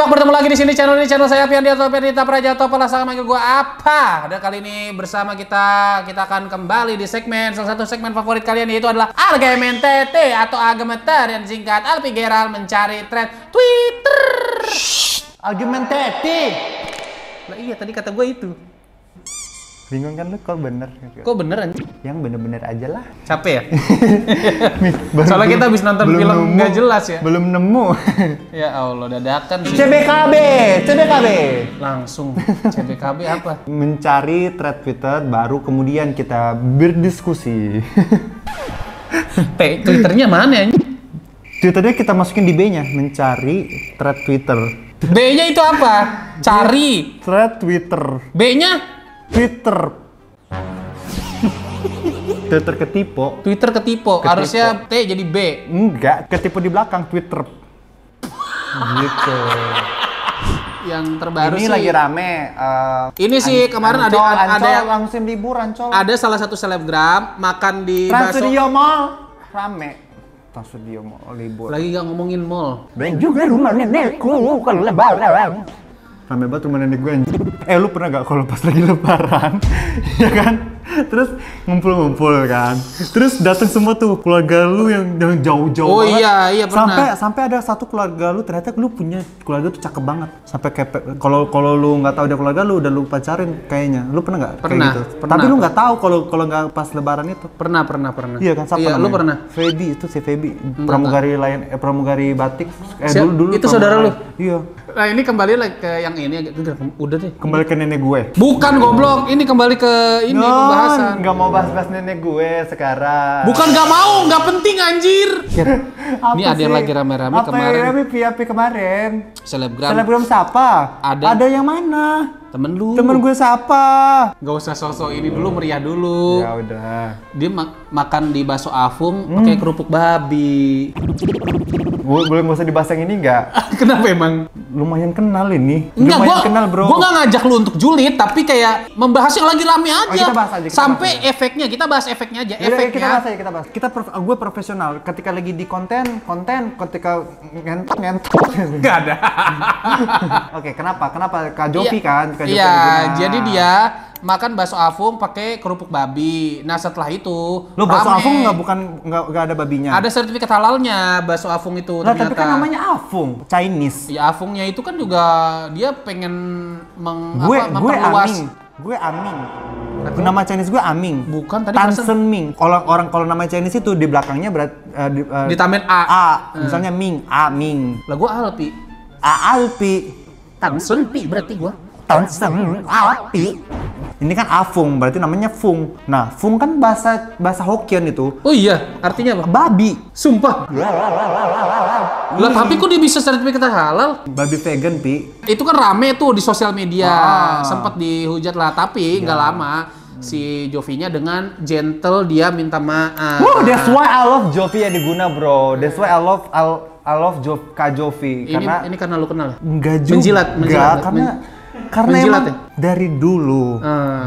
vlog, bertemu lagi di sini channel saya Piandiato Perdita Prajato, pelasang manggil gua apa? Dan kali ini bersama kita akan kembali di salah satu segmen favorit kalian, yaitu adalah Argumentete atau Argumenter yang singkat Alpi Geral mencari thread Twitter. Argumentete. Lah iya, tadi kata gue itu. Bingung kan lu, kok bener? Kok bener anjing? Yang bener-bener aja lah. Capek ya? Soalnya kita habis nonton film nggak jelas ya? Belum nemu. Ya Allah, dadakan sih. CBKB. Langsung, CBKB apa? Mencari thread Twitter, baru kemudian kita berdiskusi. Twitternya mana ya? Twitternya kita masukin di B-nya, mencari thread Twitter. B-nya itu apa? Cari. Thread Twitter. B-nya? Twitter. Twitter ketipu. Twitter ketipu. Harusnya T jadi B. Enggak, ketipu di belakang Twitter. Gitu. Yang terbaru ini sih lagi rame. Ini sih kemarin ada yang langsung liburan, Col. Ada salah satu selebgram makan di Trans Studio Mall rame. Trans Studio Mall libur. Lagi gak ngomongin mall. Dan juga rumah nenekku kalau lebaran. Rame banget rumah nenek gue anjir. Lu pernah gak kalau pas lagi lebaran, ya kan? Terus ngumpul-ngumpul kan. Terus datang semua tuh keluarga lu yang jauh-jauh Oh banget. iya pernah. Sampai ada satu keluarga lu, ternyata lu punya keluarga tuh cakep banget. Sampai kayak kalau lu nggak tahu dia keluarga lu udah lu pacarin kayaknya. Lu pernah nggak kayak gitu? Pernah. Tapi lu nggak tahu kalau nggak pas lebaran itu. Pernah. Iya kan, siapa namanya? Lu pernah? Feby, itu si Feby. Pramugari batik. Dulu itu saudara lu? Iya. Nah, ini kembali lagi ke yang ini udah deh. Kembali ke nenek gue. Bukan goblok, ini kembali ke ini pembahasan. Nggak mau bahas-bahas nenek gue sekarang. Bukan nggak mau, nggak penting anjir. Ini ada yang lagi rame-rame kemarin. Apa kemarin? Selebgram. Selebgram siapa? Ada yang mana? Temen lu. Temen gue siapa? Gak usah sosok ini dulu, meriah dulu. Ya udah. Dia makan di bakso Afung pakai kerupuk babi. Boleh nggak usah dibahas yang ini nggak? Kenapa emang? Lumayan kenal ini. Enggak, lumayan kenal bro. Gua nggak ngajak lu untuk julid, tapi kayak membahas yang lagi rame aja. Kita bahas aja. Sampai efeknya, kita bahas efeknya aja. Efeknya. Kita bahas. Gue profesional. Ketika lagi di konten, ketika ngentot. Nggak ada. Oke, kenapa Kak Jovi kan? Iya, jadi dia makan bakso Afung pakai kerupuk babi. Nah setelah itu, lo bakso Afung nggak ada babinya? Ada sertifikat halalnya bakso Afung itu. Lah tapi kan namanya Afung, Chinese. Ya Afungnya itu kan juga dia pengen memperluas. Gue Aming. Nama Chinese gue Aming. Bukan tadi Tansen Ming. Kalau nama Chinese itu di belakangnya ditambahin A. Misalnya Ming, Aming. Lah gue Alpi. Alpi. Tansen Pi berarti gue. Tansen Alpi. Ini kan Afung, berarti namanya Fung. Nah, Fung kan bahasa Hokkien itu. Oh iya, artinya apa? Babi. Sumpah. Lah tapi kok dia bisa sertifikat halal? Babi vegan, Pi. Itu kan rame tuh di sosial media. Sempet dihujat lah, tapi nggak lama si Jovinya dengan gentle dia minta maaf. That's why I love Jovi yang diguna, bro. That's why I love Kak Jovi. Ini karena lu kenal? Enggak juga. Menjilat. Karena emang ya? dari dulu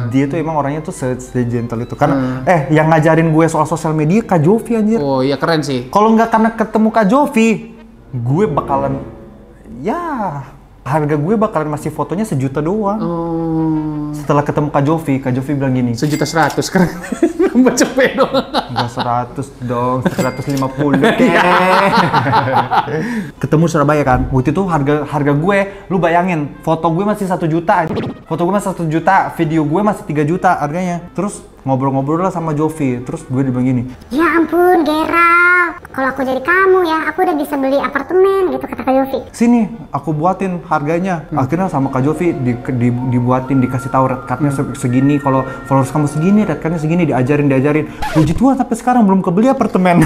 dia tuh emang orangnya tuh se-gentle itu. Karena yang ngajarin gue soal sosial media Kak Jovi anjir. Oh iya keren sih. Kalau nggak karena ketemu Kak Jovi, gue bakalan harga gue bakalan masih fotonya 1 juta doang. Setelah ketemu Kak Jovi bilang gini. 1.100.000 sekarang. Nambah cepet dong. Enggak 100 dong, 150 Ketemu di Surabaya kan. Waktu itu harga gue, lu bayangin, foto gue masih 1 juta. Foto gue masih 1 juta, video gue masih 3 juta harganya. Terus ngobrol-ngobrol lah sama Jovi. Terus gue dibilang gini. Ya ampun, Gerald. Kalau aku jadi kamu ya, aku udah bisa beli apartemen gitu, kata Kak Jovi. Sini, aku buatin harganya. Akhirnya sama Kak Jovi dibuatin, dikasih tahu red cardnya segini. Kalau followers kamu segini, red cardnya segini, diajarin. Puji Tuhan sampai sekarang belum kebeli apartemen.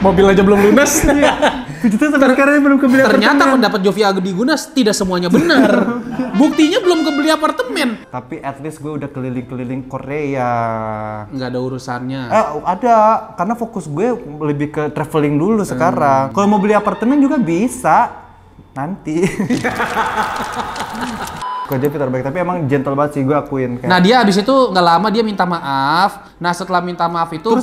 Mobil aja belum lunas. Puji Tuhan sampai sekarang belum kebeli apartemen. Ternyata pendapat Jovi Agdiguna tidak semuanya benar. Buktinya belum kebeli apartemen. Tapi at least gue udah keliling-keliling Korea. Nggak ada urusannya. Ada, karena fokus gue lebih ke traveling dulu sekarang. Kalau mau beli apartemen juga bisa nanti. Ko Jovi terbaik, tapi emang gentle banget sih gue akuin. Kayak. Nah dia abis itu nggak lama dia minta maaf. Nah setelah minta maaf itu terus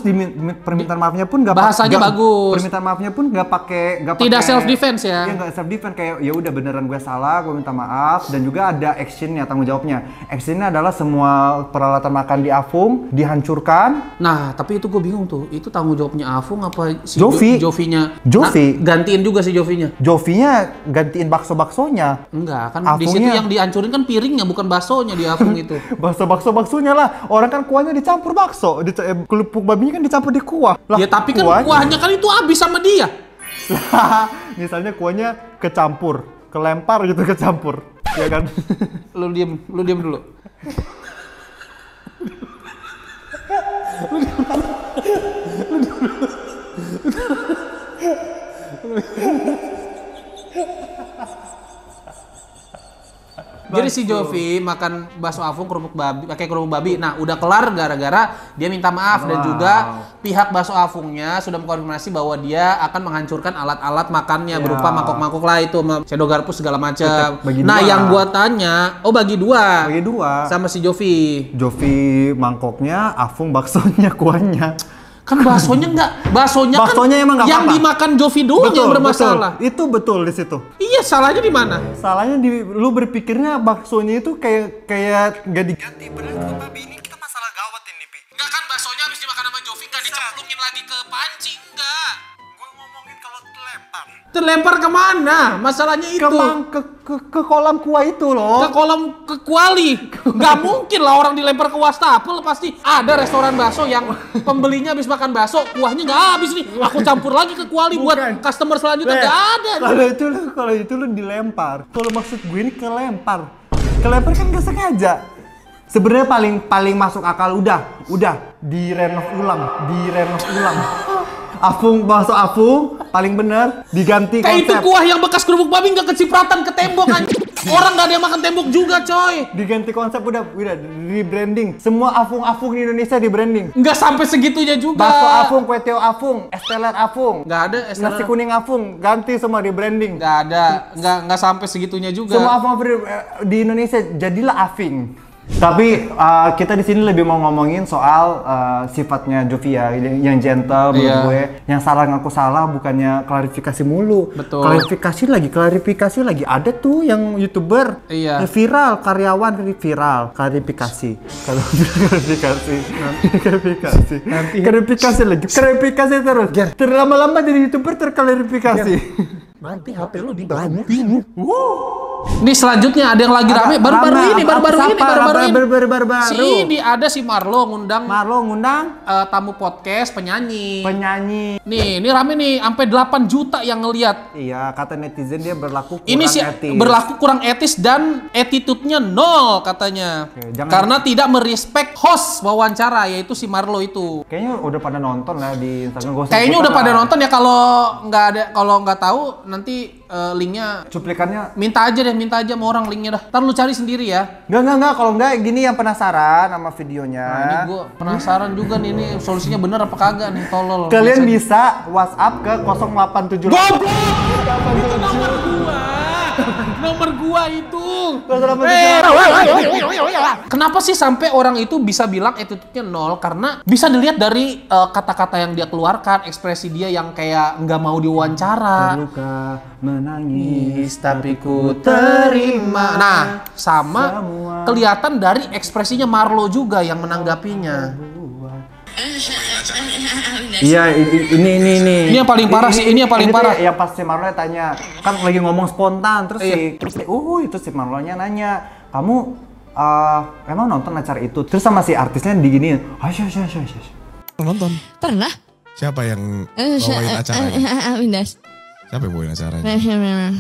permintaan maafnya pun nggak bahasanya bagus. Permintaan maafnya pun nggak pakai tidak self defense ya. Iya nggak self defense, kayak ya udah beneran gue salah, gue minta maaf. Dan juga ada actionnya, tanggung jawabnya. Actionnya adalah semua peralatan makan di Afung dihancurkan. Nah tapi itu gue bingung tuh, itu tanggung jawabnya Afung apa si Jovi? Jovinya? Jovi. Nah, gantiin juga si Jovinya. Jovinya gantiin bakso-baksonya. Enggak kan Afungnya. di situ yang dihancurin kan piringnya bukan baksonya di Afung itu. Baksonya lah. Orang kan kuahnya dicampur bakso, kelupuk babinya kan dicampur di kuah. Lah, ya tapi kan kuahnya kan itu habis sama dia. Misalnya kuahnya kecampur, kelempar gitu kecampur, ya kan? Lu diam dulu. Jadi si Jovi makan bakso Afung pakai kerupuk babi. Nah, udah kelar gara-gara dia minta maaf dan juga pihak bakso Afungnya sudah mengkonfirmasi bahwa dia akan menghancurkan alat-alat makannya berupa mangkok-mangkok lah itu, sendok garpu segala macam. Nah, yang gua tanya, bagi dua. Sama si Jovi. Jovi mangkoknya, Afung baksonya, kuahnya. Kan baksonya emang nggak yang apa-apa. dimakan Jovi doang yang bermasalah. Betul. Itu betul di situ. Iya, salahnya di mana? Salahnya lu berpikirnya baksonya itu kayak nggak diganti. Padahal kerupuk babi ini kita masalah gawat ini, Pi. Enggak kan baksonya habis dimakan sama Jovi nggak dicemplungin lagi ke panci, enggak. Gue ngomongin kalau terlempar. Terlempar kemana? Masalahnya itu. Ke kolam kuah itu loh. Ke kuali. Nggak mungkin lah orang dilempar ke wastafel. Pasti ada restoran bakso yang pembelinya habis makan bakso, kuahnya nggak habis nih. Aku campur lagi ke kuali buat customer selanjutnya. Nggak ada. Kalau itu lu dilempar. Kalau maksud gue ini kelempar kan nggak sengaja. Sebenarnya paling masuk akal udah direnov ulang. Bakso Afung paling bener diganti kayak konsep. itu kuah yang bekas kerupuk babi nggak kecipratan ke tembok kan. Orang nggak ada yang makan tembok juga coy. Diganti konsep udah rebranding. Semua Afung di Indonesia di branding. Nggak sampai segitunya juga. Bakso Afung, kue teo Afung, es teler Afung. Nggak ada es teler. Nasi kuning Afung, ganti semua di branding. Nggak ada, nggak sampai segitunya juga. Semua Afung di Indonesia jadilah Afing. Tapi kita di sini lebih mau ngomongin soal sifatnya Jovi ya, yang gentle menurut gue. Yang salah ngaku salah, bukannya klarifikasi mulu. Betul. Klarifikasi lagi. Ada tuh yang YouTuber viral, karyawan viral, klarifikasi. Kalau klarifikasi terus. Terlama-lama jadi YouTuber terklarifikasi. Nanti HP lu dibanting. Nih selanjutnya ada yang lagi rame baru-baru ini. Si ini ada si Marlo ngundang tamu podcast penyanyi. Nih, ini rame nih sampai 8 juta yang ngelihat. Iya, kata netizen dia berlaku kurang ini sih etis. Berlaku kurang etis dan attitude-nya 0 katanya. Oke, karena tidak merespek host wawancara yaitu si Marlo itu. Kayaknya udah pada nonton lah di Instagram. Kayaknya udah pada nonton ya, kalau nggak tahu nanti linknya cuplikannya minta aja sama orang linknya dah. Ntar lu cari sendiri ya. Enggak, kalau enggak gini yang penasaran sama videonya. Nah, ini gua penasaran juga nih, ini solusinya bener apa kagak nih, tolol. Kalian bisa WhatsApp ke 0878. Goblok! Itu nomor gua itu. Kenapa sih sampai orang itu bisa bilang attitude-nya 0? Karena bisa dilihat dari kata-kata yang dia keluarkan, ekspresi dia yang kayak nggak mau diwawancara. Terluka, menangis, tapi ku terima. Nah, sama kelihatan dari ekspresinya Marlo juga yang menanggapinya. Iya, ini. Ini yang paling parah sih, ini yang paling parah. Yang pas si Marlo tanya, kan lagi ngomong spontan, terus itu si Marlo-nya nanya, kamu emang nonton acara itu? Terus sama si artisnya diginiin, nonton. Pernah? Siapa yang bawain acaranya? Windas. Siapa yang bawain acaranya?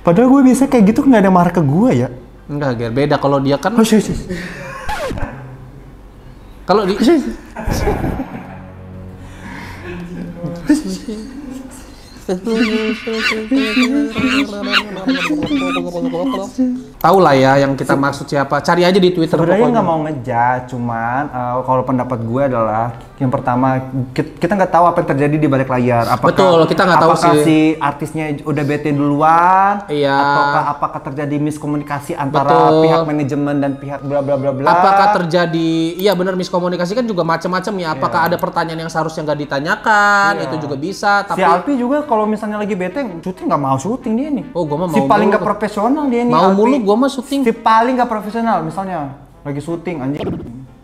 Padahal gue biasa kayak gitu nggak ada marah ke gue ya. Enggak, Ger, beda kalau dia kan. Kalau di Tahu lah ya yang kita maksud siapa. Cari aja di Twitter. Sebenarnya nggak mau ngejudge, cuman kalau pendapat gue adalah yang pertama kita nggak tahu apa yang terjadi di balik layar. Betul, kita nggak tahu apakah si artisnya udah bete duluan, Iya. ataukah apakah terjadi miskomunikasi antara Betul. pihak manajemen dan pihak bla bla bla bla. Apakah terjadi, iya benar, miskomunikasi kan juga macam-macam ya. Apakah ada pertanyaan yang seharusnya nggak ditanyakan? Iya. Itu juga bisa. Si Tapi Alpi juga kalau misalnya lagi bete, syuting nggak mau syuting dia nih. Oh, gua mah si mau paling mulu. nggak profesional dia nih. Mau Alpi. mulu gua mah syuting. Si paling nggak profesional, misalnya lagi syuting anjing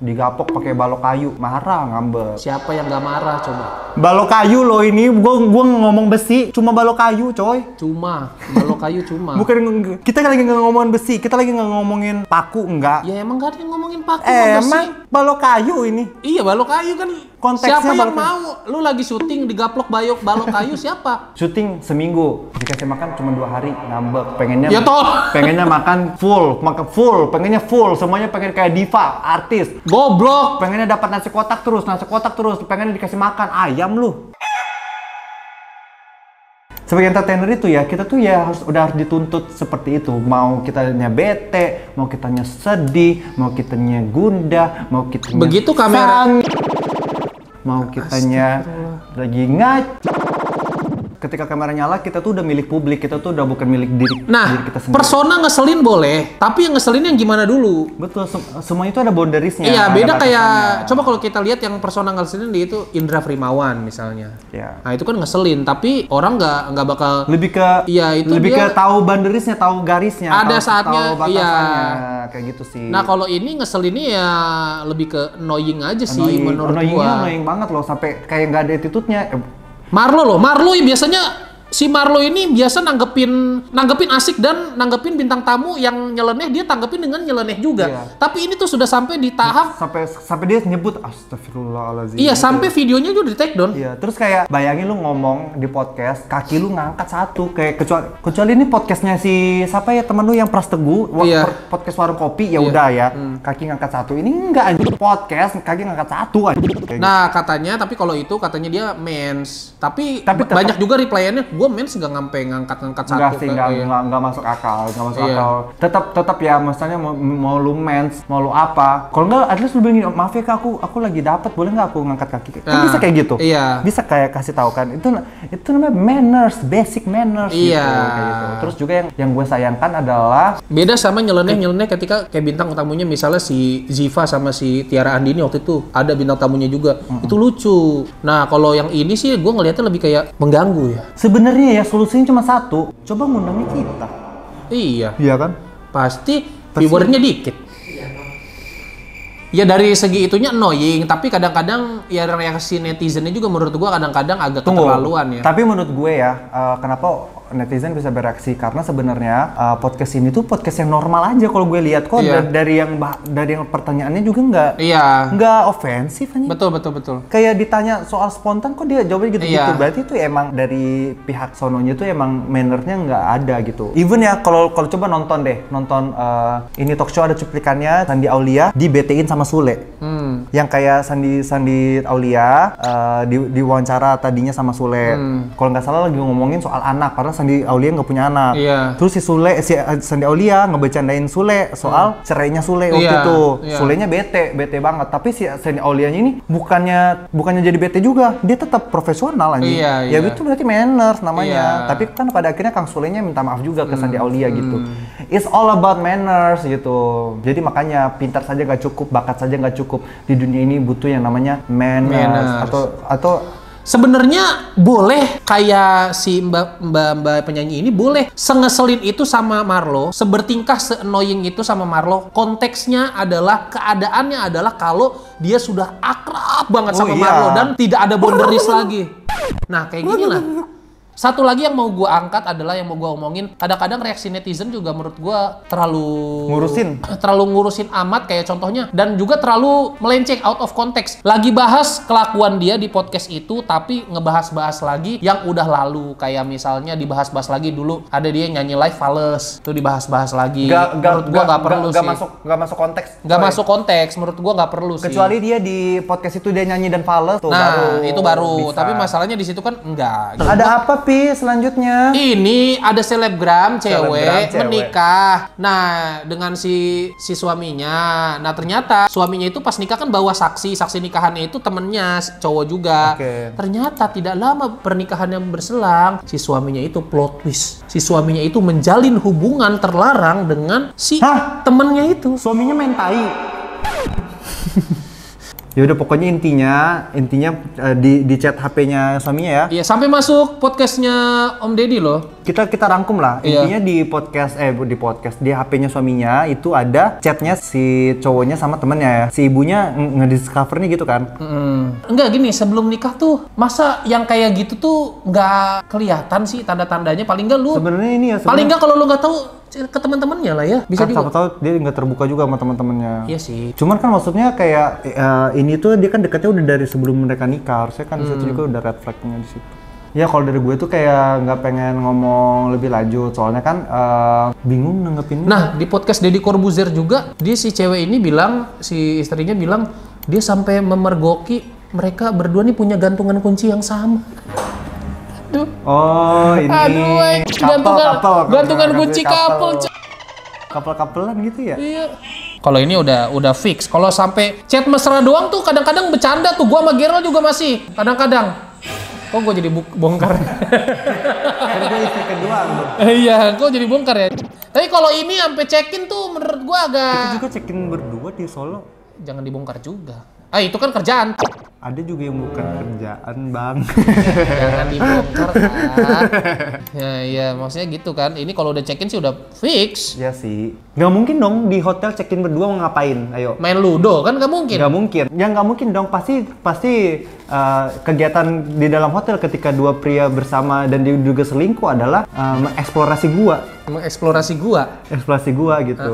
digapok pakai balok kayu, marah ngambek. Siapa yang nggak marah coba? Balok kayu loh ini, gua ngomong besi, cuma balok kayu coy. Cuma balok kayu cuma. Bukan, kita lagi nggak ngomongin besi, kita lagi nggak ngomongin paku, enggak. Ya emang gak ada yang ngomongin paku sama besi. Emang balok kayu ini. Iya balok kayu kan. Konteksnya Siapa yang balok kayu. mau? Lu lagi syuting digaplok balok kayu siapa? Syuting seminggu, dikasih makan cuma 2 hari, ngambek. Pengennya Ya toh. pengennya makan full, pengennya full, semuanya pengen kayak diva, artis. Goblok. Pengennya dapat nasi kotak terus, pengennya dikasih makan ayam lu. Sebagai entertainer itu ya, kita tuh ya udah harus dituntut seperti itu. Mau kitanya bete, mau kitanya sedih, mau kitanya gundah, mau kitanya Begitu kamera. mau kitanya lagi ketika kamera nyala, kita tuh udah milik publik, kita tuh udah bukan milik diri Nah, kita sendiri. persona ngeselin boleh, tapi yang ngeselin yang gimana dulu? Betul, semua itu ada boundariesnya. Iya, ada beda kayak batasannya. coba kalau kita lihat yang persona ngeselin di itu Indra Frimawan misalnya. Ya. Nah, itu kan ngeselin, tapi orang nggak bakal Lebih ke Iya, itu lebih dia- ke tahu boundariesnya, tahu garisnya, Ada tahu, saatnya, tahu batasannya, iya. kayak gitu sih. Nah, kalau ini ngeselinnya ya lebih ke annoying aja sih menurut Annoying-nya gua. annoying banget loh, sampai kayak nggak ada attitude-nya. Marlo biasanya si Marlo ini biasa nanggepin asik dan nanggepin bintang tamu yang nyeleneh, dia tanggepin dengan nyeleneh juga. Iya. Tapi ini tuh sudah sampai di tahap sampai dia nyebut astagfirullahaladzim. iya, gitu. sampai videonya juga di take down. Iya, terus kayak bayangin lu ngomong di podcast, kaki lu ngangkat satu, kayak kecuali ini podcastnya si siapa ya, temen lu yang Pras Teguh, Iya. podcast warung kopi ya Iya. udah ya, kaki ngangkat satu. Ini enggak anjing, podcast kaki ngangkat satu anjing. Kayak Nah, katanya tapi kalau itu katanya dia mens. Tapi tetap- banyak juga replyannya gue mens nggak ngampe ngangkat satu. enggak sih, kayak- enggak masuk akal, Iya. Tetap ya, misalnya mau lu mens, mau lu apa. Kalau enggak, at least lu bilang, maaf ya Kak, aku lagi dapat, boleh nggak aku ngangkat kaki? Kan Nah, bisa kayak gitu. iya. Bisa kayak kasih tahu kan. Itu namanya manners, basic manners gitu, Iya. kayak gitu. Terus juga yang gue sayangkan adalah Beda sama nyeleneh ketika kayak bintang tamunya misalnya si Ziva sama si Tiara Andini waktu itu ada bintang tamunya juga. Itu lucu. Nah, kalau yang ini sih gue ngelihatnya lebih kayak mengganggu ya. sebenarnya ya solusinya cuma satu, coba ngundangnya kita. Iya. Iya kan? Pasti viewernya dikit. Ya dari segi itunya annoying, tapi kadang-kadang ya reaksi netizennya juga menurut gua kadang-kadang agak keterlaluan ya. Tapi menurut gue ya, kenapa netizen bisa bereaksi, karena sebenarnya podcast ini tuh podcast yang normal aja kalau gue lihat kok. Iya. dari yang pertanyaannya juga Iya. nggak ofensif aja. Betul. Kayak ditanya soal spontan kok dia jawabnya gitu-gitu. Iya. Berarti itu emang dari pihak sononya tuh emang mannernya nggak ada gitu. Even ya kalau coba nonton ini talk show ada cuplikannya Sandi Aulia di BT-in sama Sule. Yang kayak Sandi Aulia di wawancara tadinya sama Sule. Kalau nggak salah lagi ngomongin soal anak, karena Sandi Aulia nggak punya anak. Iya. Terus si Sandi Aulia ngebecandain Sule soal cerainya Sule waktu Iya, itu. iya. Sulenya bete banget. Tapi si Sandi Aulianya ini bukannya jadi bete juga, dia tetap profesional anjing. Iya, Ya iya. itu berarti manners namanya. Iya. Tapi kan pada akhirnya Kang Sulenya minta maaf juga ke Sandi Aulia gitu. It's all about manners gitu. Jadi makanya pintar saja nggak cukup, bakat saja nggak cukup. Di dunia ini butuh yang namanya manners. Atau Sebenarnya boleh kayak si mbak penyanyi ini boleh sengeselin itu sama Marlo, sebertingkah se-annoying itu sama Marlo. Konteksnya adalah keadaannya adalah kalau dia sudah akrab banget sama iya. Marlo dan tidak ada boundaries lagi. Nah, kayak gini lah. Satu lagi yang mau gua angkat adalah yang mau gua omongin, kadang-kadang reaksi netizen juga menurut gua terlalu ngurusin amat, kayak contohnya, dan juga terlalu melenceng out of context. Lagi bahas kelakuan dia di podcast itu tapi ngebahas-bahas lagi yang udah lalu, kayak misalnya dibahas-bahas lagi dulu ada dia nyanyi live Fales, itu dibahas-bahas lagi. Menurut gua nggak perlu sih. Nggak masuk konteks. Nggak masuk konteks, menurut gua nggak perlu sih. Kecuali dia di podcast itu dia nyanyi dan fales tuh nah, baru. itu baru. bisa. Tapi masalahnya di situ kan enggak. Ada apa Tapi selanjutnya ini ada selebgram cewek cewek. menikah. Nah, dengan si suaminya. Nah, ternyata suaminya itu pas nikah kan bawa saksi nikahannya itu temennya cowok juga. Oke. Ternyata tidak lama pernikahan yang berselang, si suaminya itu plot twist. Si suaminya itu menjalin hubungan terlarang dengan si Hah? temennya itu. suaminya main tai. Ya udah pokoknya intinya di chat HP-nya suaminya ya. Iya, sampai masuk podcastnya Om Deddy loh. Kita rangkum lah. Iya. Intinya di HP-nya suaminya itu ada chatnya si cowoknya sama temennya ya. Si ibunya ngediscovernya gitu kan. Enggak gini, sebelum nikah tuh masa yang kayak gitu tuh nggak kelihatan sih tanda-tandanya. Paling nggak lu Sebenarnya ini ya. paling nggak kalau lu nggak tahu ke teman-temannya lah ya. Bisa Kan juga. siapa tahu dia nggak terbuka juga sama teman-temannya. Iya sih. Cuman kan maksudnya kayak ini tuh dia kan dekatnya udah dari sebelum mereka nikah. Harusnya kan di situ juga udah red flag-nya di situ. Ya kalau dari gue tuh kayak nggak pengen ngomong lebih lanjut soalnya kan bingung nanggepinnya. Nah, di podcast Deddy Corbuzier juga, dia si cewek ini bilang, si istrinya bilang, dia sampai memergoki mereka berdua nih punya gantungan kunci yang sama. Aduh. Oh ini Aduh, gantungan kunci couple. Couple-couplean gitu ya? Iya. Kalau ini udah fix. Kalau sampai chat mesra doang tuh kadang-kadang bercanda tuh. Gua sama Gerald juga masih kadang-kadang. Kok gue jadi bongkar? Karena gue istri kedua loh. Iya, kok jadi bongkar ya. Tapi kalau ini sampai check-in tuh menurut gua agak Kita juga check-in berdua di Solo. jangan dibongkar juga. Ah, itu kan kerjaan. Ada juga yang bukan kerjaan bang. Jangan dibongkar kan. Ya, iya, maksudnya gitu kan. Ini kalau udah check-in sih udah fix. Ya sih. Nggak mungkin dong di hotel check-in berdua mau ngapain? Ayo. Main ludo kan nggak mungkin. Nggak mungkin. Ya nggak mungkin dong. Pasti kegiatan di dalam hotel ketika dua pria bersama dan dia juga selingkuh adalah mengeksplorasi gua. Mengeksplorasi gua. Eksplorasi gua gitu.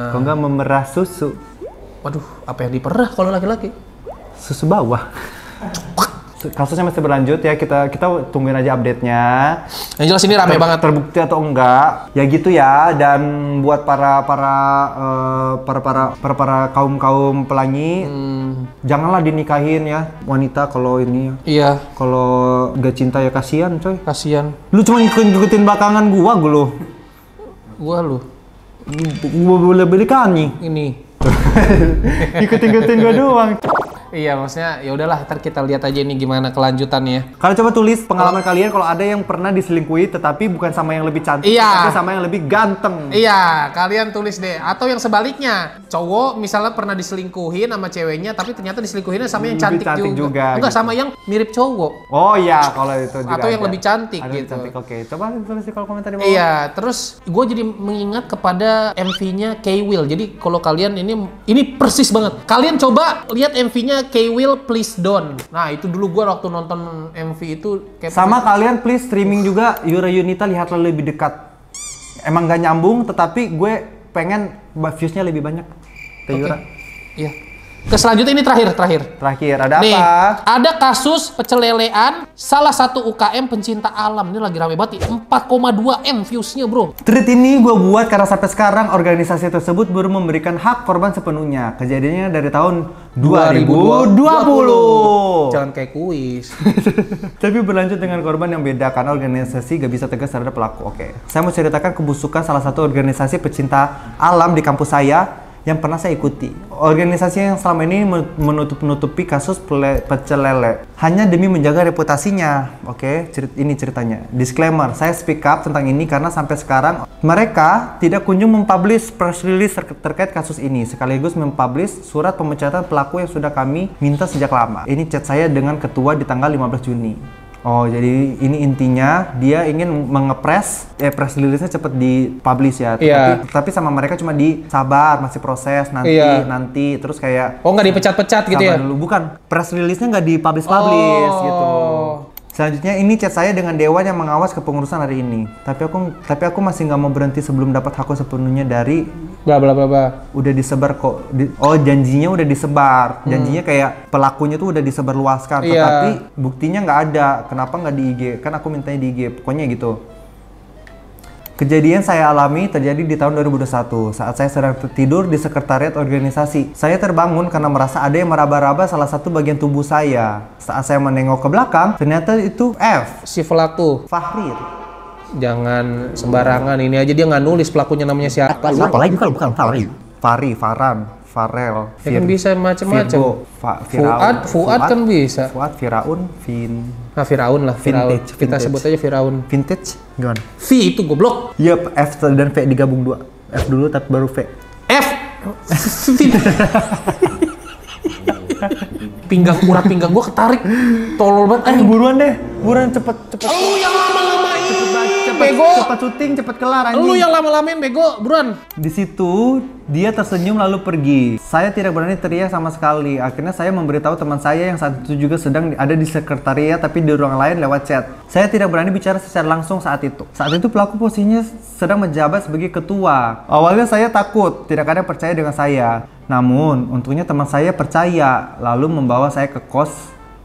Kalau nggak memerah susu. Waduh, apa yang diperah kalau laki-laki? Susu bawah. Kasusnya masih berlanjut ya, kita tungguin aja update-nya. Yang jelas ini rame banget. Terbukti atau enggak, ya gitu ya. Dan buat para kaum pelangi, janganlah dinikahin ya wanita kalau ini ya. Iya, Kalau nggak cinta ya kasihan coy. kasihan. Lu cuma ngikutin belakangan gua lu. Gua lu. Gua boleh beli kani. Ini. Ikutin gua doang. Iya, maksudnya ya udahlah, ntar kita lihat aja ini gimana kelanjutannya. Kalian coba tulis pengalaman kalian kalau ada yang pernah diselingkuhi tetapi bukan sama yang lebih cantik, Iya. tapi sama yang lebih ganteng. Iya, kalian tulis deh. Atau yang sebaliknya, cowok misalnya pernah diselingkuhin sama ceweknya, tapi ternyata diselingkuhinnya sama yang Lebih cantik, cantik juga, Enggak, gitu. sama yang mirip cowok. Oh iya, kalau itu juga Atau yang ada. lebih cantik Ada yang gitu. cantik, oke. Coba tulis di kolom komentar di bawah. Iya, terus gue jadi mengingat kepada MV-nya K-Will. Jadi kalau kalian ini persis banget. Kalian coba lihat MV-nya K-Will Please Don't. Nah, itu dulu gue waktu nonton MV itu kayak Sama kalian please streaming juga Yura Yunita lihatlah lebih dekat. Emang gak nyambung, tetapi gue pengen viewsnya lebih banyak. Teh Yura. Iya. Ke selanjutnya ini terakhir. Terakhir, ada Nih, apa? ada kasus pecelelean salah satu UKM pencinta alam. Ini lagi rame banget, 4,2 M views-nya, bro. Tweet ini gue buat karena sampai sekarang organisasi tersebut baru memberikan hak korban sepenuhnya. Kejadiannya dari tahun 2020. Jangan kayak kuis. Tapi berlanjut dengan korban yang beda karena organisasi gak bisa tegas terhadap pelaku. Oke. Saya mau ceritakan kebusukan salah satu organisasi pecinta alam di kampus saya yang pernah saya ikuti. Organisasi yang selama ini menutupi kasus pecel lele hanya demi menjaga reputasinya. Oke, ini ceritanya. Disclaimer, saya speak up tentang ini karena sampai sekarang mereka tidak kunjung mempublish press release terkait kasus ini, sekaligus mempublish surat pemecatan pelaku yang sudah kami minta sejak lama. Ini chat saya dengan ketua di tanggal 15 Juni. Oh, jadi ini intinya dia ingin press release-nya cepet dipublish ya. Iya. Tapi sama mereka cuma sabar, masih proses nanti terus kayak Oh, nggak dipecat-pecat gitu ya? sabar dulu. Bukan, press release-nya nggak dipublish gitu. Selanjutnya ini chat saya dengan dewan yang mengawas kepengurusan hari ini. Tapi aku masih nggak mau berhenti sebelum dapat hakku sepenuhnya dari Bla bla bla bla. udah disebar kok. Janjinya udah disebar. Janjinya kayak pelakunya tuh udah disebar luaskan. Iya. Tetapi buktinya nggak ada. Kenapa nggak di IG? Kan aku mintanya di IG. Pokoknya gitu. Kejadian saya alami terjadi di tahun 2021 saat saya sedang tertidur di sekretariat organisasi. Saya terbangun karena merasa ada yang meraba-raba salah satu bagian tubuh saya. Saat saya menengok ke belakang, ternyata itu F. Si pelaku. Fahri. Jangan sembarangan, ini aja dia nggak nulis pelakunya namanya siapa. Apalagi kalau bukan Fahri. Fahri, Farel, Ya kan bisa macam-macam. Fuad kan bisa. Fuad, Firaun, Firaun lah, Firaun. Vintage, Kita vintage. sebut aja Firaun. Vintage, gimana? V itu goblok. Yep, F dan V digabung 2. F dulu tapi baru V. F. Urat pinggang gua ketarik. Tolol banget. Buruan cepet. Lu yang lama-lamain. Bego. Cepet syuting, cepet kelar anjing. Lu yang lama-lamain bego, buruan. Di situ dia tersenyum lalu pergi. Saya tidak berani teriak sama sekali. Akhirnya saya memberitahu teman saya yang saat itu juga sedang ada di sekretariat tapi di ruang lain lewat chat. Saya tidak berani bicara secara langsung saat itu. Saat itu pelaku posisinya sedang menjabat sebagai ketua. Awalnya saya takut, tidak ada yang percaya dengan saya. Namun, untungnya teman saya percaya lalu membawa saya ke kos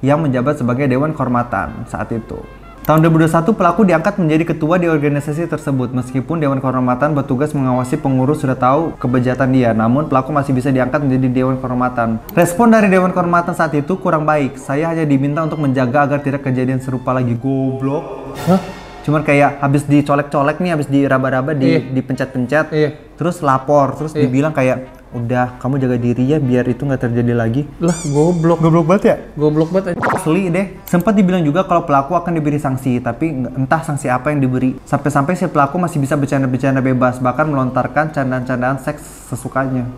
yang menjabat sebagai Dewan Kehormatan saat itu. Tahun 2021 pelaku diangkat menjadi ketua di organisasi tersebut. Meskipun Dewan Kehormatan bertugas mengawasi pengurus sudah tahu kebejatan dia, namun pelaku masih bisa diangkat menjadi Dewan Kehormatan. Respon dari Dewan Kehormatan saat itu kurang baik. Saya hanya diminta untuk menjaga agar tidak kejadian serupa lagi. Goblok. Hah? Cuman kayak habis dicolek-colek nih, habis diraba-raba, dipencet-pencet, terus lapor, terus dibilang kayak udah kamu jaga diri ya biar itu nggak terjadi lagi. Lah goblok banget ya. Goblok banget. Asli deh. Sempat dibilang juga kalau pelaku akan diberi sanksi, tapi entah sanksi apa yang diberi. Sampai-sampai si pelaku masih bisa bercanda-bercanda bebas, bahkan melontarkan candaan-candaan seks sesukanya.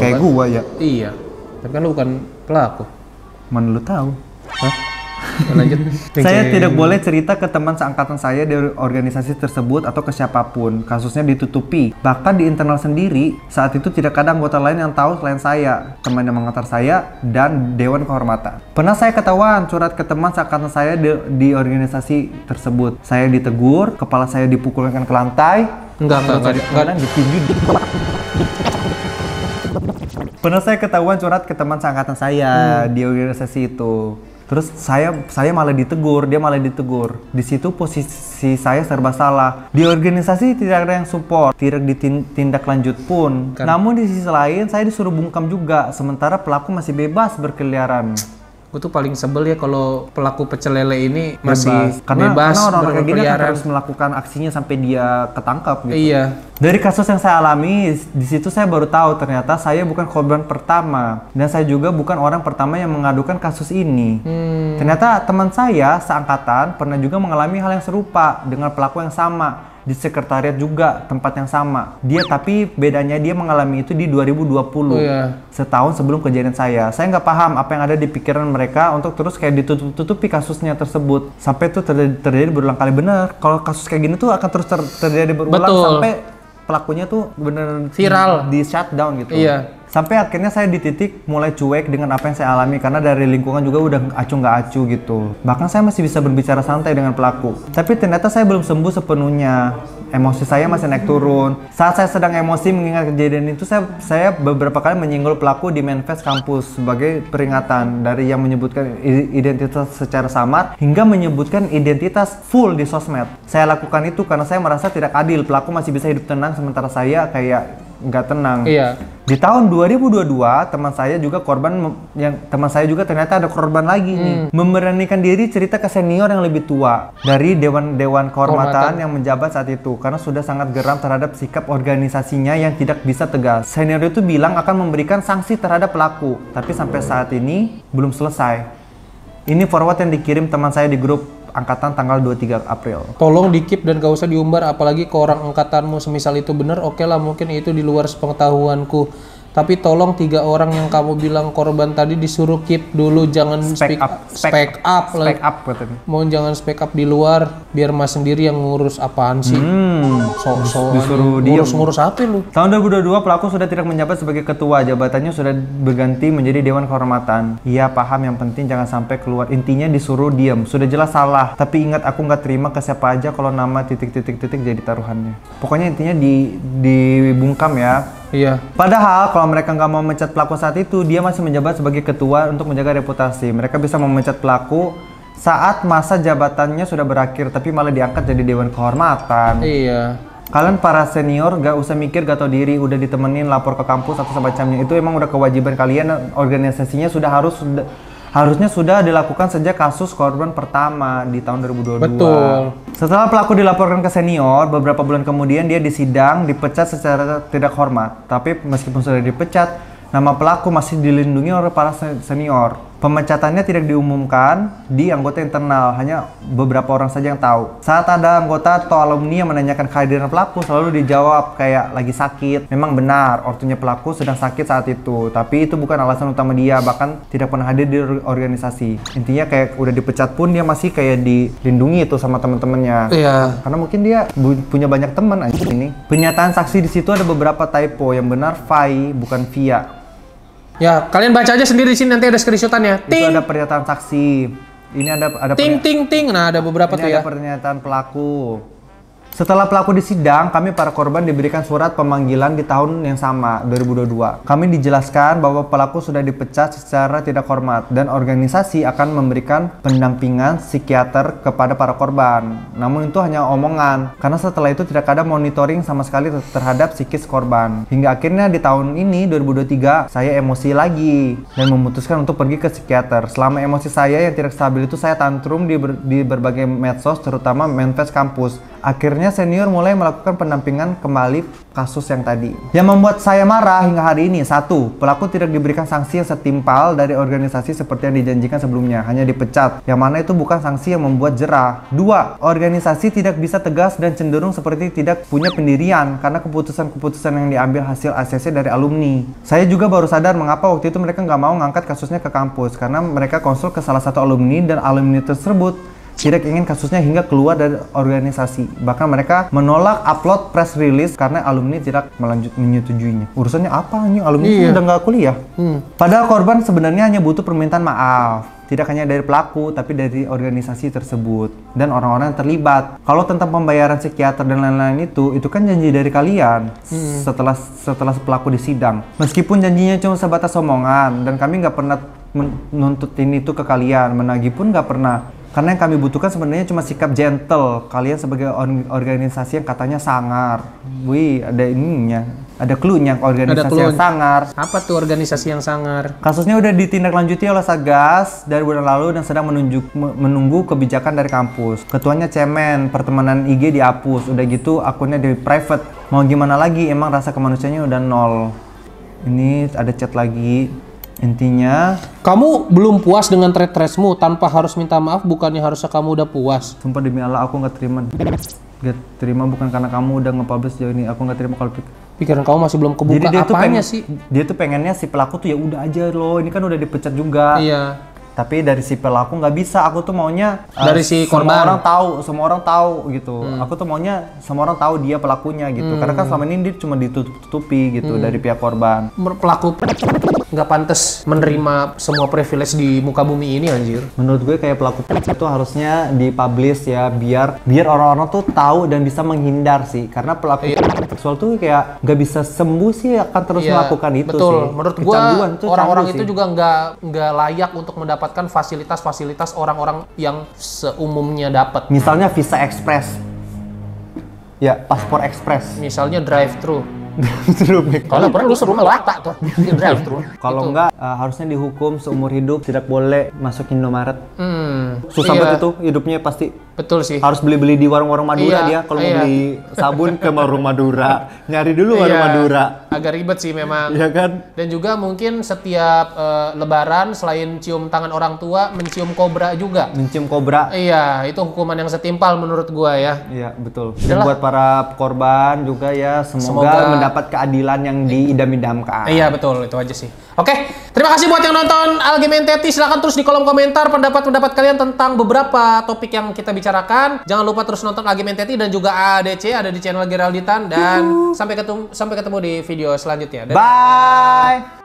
Kayak gua ya. Iya. Tapi kan lu bukan pelaku. Mana lu tahu? Hah? Lanjut. Saya tidak boleh cerita ke teman seangkatan saya dari organisasi tersebut atau ke siapapun. Kasusnya ditutupi. Bahkan di internal sendiri, saat itu tidak ada anggota lain yang tahu selain saya, teman yang mengantar saya, dan Dewan Kehormatan. Pernah saya ketahuan curhat ke teman seangkatan saya di organisasi tersebut. Saya ditegur, kepala saya dipukulkan ke lantai. Enggak ditinju. Pernah saya ketahuan curhat ke teman seangkatan saya di organisasi itu. Terus saya malah ditegur, dia malah ditegur. Di situ posisi saya serba salah. Di organisasi tidak ada yang support, tidak ditindak lanjut pun. Namun di sisi lain saya disuruh bungkam juga, sementara pelaku masih bebas berkeliaran. Gue tuh paling sebel ya kalau pelaku pecel lele ini masih karena bebas orang-orang kayak gini akan berkeliaran. terus melakukan aksinya sampai dia ketangkap gitu. Iya. Dari kasus yang saya alami, di situ saya baru tahu ternyata saya bukan korban pertama dan saya juga bukan orang pertama yang mengadukan kasus ini. Ternyata teman saya seangkatan pernah juga mengalami hal yang serupa dengan pelaku yang sama di sekretariat juga, tempat yang sama. Tapi bedanya dia mengalami itu di 2020. Setahun sebelum kejadian saya. Saya nggak paham apa yang ada di pikiran mereka untuk terus kayak ditutupi kasusnya tersebut. Sampai itu terjadi berulang kali. Bener, kalau kasus kayak gini tuh akan terus terjadi berulang. Betul. Sampai pelakunya tuh bener viral, di shutdown gitu. Iya. Sampai akhirnya saya di titik mulai cuek dengan apa yang saya alami karena dari lingkungan juga udah acuh nggak acuh gitu. Bahkan saya masih bisa berbicara santai dengan pelaku. Tapi ternyata saya belum sembuh sepenuhnya. Emosi saya masih naik turun. Saat saya sedang emosi mengingat kejadian itu, saya beberapa kali menyinggol pelaku di manifest kampus sebagai peringatan dari yang menyebutkan identitas secara samar hingga menyebutkan identitas full di sosmed. Saya lakukan itu karena saya merasa tidak adil. Pelaku masih bisa hidup tenang sementara saya kayak nggak tenang. Iya. Di tahun 2022 teman saya juga ternyata ada korban lagi nih. Memberanikan diri cerita ke senior yang lebih tua dari Dewan Kehormatan yang menjabat saat itu karena sudah sangat geram terhadap sikap organisasinya yang tidak bisa tegas. Senior itu bilang akan memberikan sanksi terhadap pelaku, tapi sampai saat ini belum selesai. Ini forward yang dikirim teman saya di grup angkatan tanggal 23 April. Tolong di-keep dan gak usah diumbar apalagi ke orang angkatanmu. Semisal itu bener, oke lah, mungkin itu di luar sepengetahuanku. Tapi tolong 3 orang yang kamu bilang korban tadi disuruh keep dulu, jangan speak up mau jangan speak up di luar, biar mas sendiri yang ngurus. Apaan sih? Disuruh diam. Ngurus apa lu? Tahun 2022 pelaku sudah tidak menjabat sebagai ketua, jabatannya sudah berganti menjadi Dewan Kehormatan. Iya paham, yang penting jangan sampai keluar. Intinya disuruh diam, sudah jelas salah. Tapi ingat, aku nggak terima ke siapa aja kalau nama titik-titik jadi taruhannya. Pokoknya intinya dibungkam ya. Iya. Padahal kalau mereka nggak mau memecat pelaku saat itu, dia masih menjabat sebagai ketua untuk menjaga reputasi. Mereka bisa memecat pelaku saat masa jabatannya sudah berakhir tapi malah diangkat jadi Dewan Kehormatan. Iya. Kalian para senior gak usah mikir gak tau diri, udah ditemenin lapor ke kampus atau semacamnya. Itu emang udah kewajiban kalian, organisasinya harusnya sudah dilakukan sejak kasus korban pertama di tahun 2022. Betul. Setelah pelaku dilaporkan ke senior, beberapa bulan kemudian dia disidang, dipecat secara tidak hormat. Tapi meskipun sudah dipecat, nama pelaku masih dilindungi oleh para senior. Pemecatannya tidak diumumkan di anggota internal, hanya beberapa orang saja yang tahu. Saat ada anggota atau alumni yang menanyakan kehadiran pelaku, selalu dijawab kayak lagi sakit. Memang benar, ortunya pelaku sedang sakit saat itu, tapi itu bukan alasan utama dia, bahkan tidak pernah hadir di organisasi. Intinya kayak udah dipecat pun dia masih kayak dilindungi itu sama teman-temannya. Iya. Karena mungkin dia punya banyak teman aja ini. Pernyataan saksi di situ ada beberapa typo, yang benar Fai bukan Via. Ya, kalian baca aja sendiri di sini, nanti ada screenshotannya. Itu ada pernyataan saksi. Ini ada ting. Nah, ada beberapa ini tuh ada ya. pernyataan pelaku. Setelah pelaku disidang, kami para korban diberikan surat pemanggilan di tahun yang sama, 2022. Kami dijelaskan bahwa pelaku sudah dipecat secara tidak hormat dan organisasi akan memberikan pendampingan psikiater kepada para korban. Namun itu hanya omongan, karena setelah itu tidak ada monitoring sama sekali terhadap psikis korban. Hingga akhirnya di tahun ini, 2023, saya emosi lagi dan memutuskan untuk pergi ke psikiater. Selama emosi saya yang tidak stabil itu, saya tantrum di berbagai medsos, terutama manifest kampus. Akhirnya senior mulai melakukan pendampingan kembali kasus yang tadi. Yang membuat saya marah hingga hari ini, 1. Pelaku tidak diberikan sanksi yang setimpal dari organisasi seperti yang dijanjikan sebelumnya, hanya dipecat, yang mana itu bukan sanksi yang membuat jerah. 2. Organisasi tidak bisa tegas dan cenderung seperti tidak punya pendirian karena keputusan-keputusan yang diambil hasil ACC dari alumni. Saya juga baru sadar mengapa waktu itu mereka nggak mau ngangkat kasusnya ke kampus, karena mereka konsul ke salah satu alumni dan alumni tersebut tidak ingin kasusnya hingga keluar dari organisasi. Bahkan mereka menolak upload press release karena alumni tidak menyetujuinya. Urusannya apa nih? Alumni udah nggak kuliah. Padahal korban sebenarnya hanya butuh permintaan maaf. Tidak hanya dari pelaku, tapi dari organisasi tersebut dan orang-orang yang terlibat. Kalau tentang pembayaran psikiater dan lain-lain itu kan janji dari kalian setelah pelaku disidang. Meskipun janjinya cuma sebatas omongan dan kami nggak pernah nuntutin itu ke kalian, menagih pun nggak pernah. Karena yang kami butuhkan sebenarnya cuma sikap gentle. Kalian sebagai organisasi yang katanya sangar. Wih, ada ininya. Ada clue-nya organisasi yang sangar. Apa tuh organisasi yang sangar? Kasusnya udah ditindaklanjuti oleh Satgas dari bulan lalu dan sedang menunggu kebijakan dari kampus. Ketuanya cemen, pertemanan IG dihapus. Udah gitu akunnya di private. Mau gimana lagi, emang rasa kemanusiaannya udah nol. Ini ada chat lagi. Intinya, kamu belum puas dengan thread-threadsmu tanpa harus minta maaf, bukannya harusnya kamu udah puas? Sumpah demi Allah aku nggak terima. Gak terima bukan karena kamu udah nge-publish jauh ini. Aku nggak terima kalau pikiran kamu masih belum kebuka. Jadi apanya sih? Dia tuh pengennya si pelaku tuh ya udah aja loh. Ini kan udah dipecat juga. Iya. Tapi dari si pelaku nggak bisa. Aku tuh maunya dari si korban. Semua orang tahu gitu. Aku tuh maunya semua orang tahu dia pelakunya gitu. Karena kan selama ini dia cuma ditutup-tutupi gitu dari pihak korban. Pelaku nggak pantas menerima semua privilege di muka bumi ini, anjir. Menurut gue kayak pelaku itu harusnya dipublish ya, biar orang-orang tuh tahu dan bisa menghindar sih. Karena pelaku seksual tuh kayak nggak bisa sembuh sih, akan terus melakukan itu. Betul. Sih. Menurut gue orang-orang itu juga nggak layak untuk mendapatkan fasilitas-fasilitas orang-orang yang seumumnya dapat. Misalnya visa ekspres, ya paspor ekspres. Misalnya drive-thru. Kalau pernah lu suruh melata tuh drive-thru. Kalau enggak harusnya dihukum seumur hidup, tidak boleh masuk Indomaret. Susah banget itu hidupnya pasti. Betul sih. Harus beli-beli di warung-warung Madura dia kalau mau beli sabun ke warung Madura. Nyari dulu warung Madura. Agak ribet sih memang. Iya kan? Dan juga mungkin setiap lebaran selain cium tangan orang tua, mencium kobra juga. Mencium kobra. Iya, itu hukuman yang setimpal menurut gua ya. Iya, betul. Dan buat para korban juga ya, semoga mendapat keadilan yang diidam-idamkan. Iya, betul. Itu aja sih. Oke, terima kasih buat yang nonton Algementeti. Silahkan terus di kolom komentar pendapat-pendapat kalian tentang beberapa topik yang kita bicarakan. Jangan lupa terus nonton Algementeti dan juga ADC ada di channel Geralditan. Dan sampai ketemu di video selanjutnya. Bye!